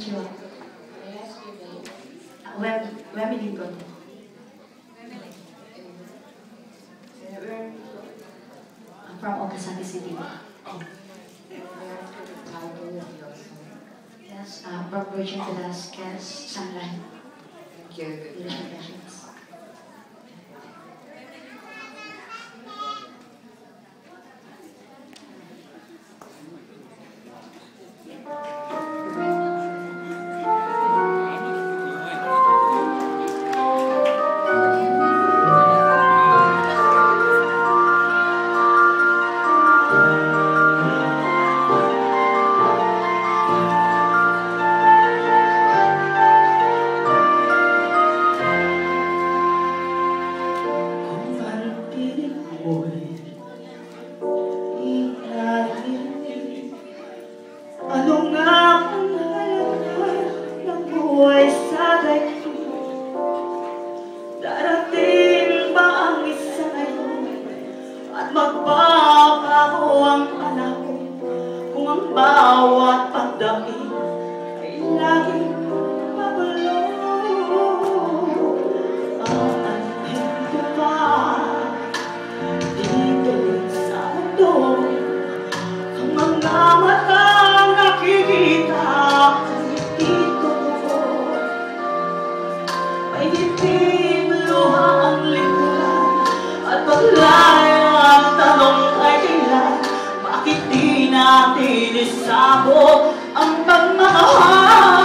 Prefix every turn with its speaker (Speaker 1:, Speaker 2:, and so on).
Speaker 1: konnichiwa. Wemily po. I'm from Okazaki City. Yes, from Virgin Velasquez, Sunlight.
Speaker 2: Thank you.
Speaker 1: Congratulations.
Speaker 3: Ano nga ang halaga ng buhay sa daigdig? Darating ba ang isa ngayon at magbabago ang panahon kung ang bawat pagdating ay laging magulo? Ang anhin ko pa dito sa mundo, ang mga mata nakikita dito ko, may hiting luha ang likuran at paglaya ang tanong ay kailan, bakit di natin isabot ang pagmamahal?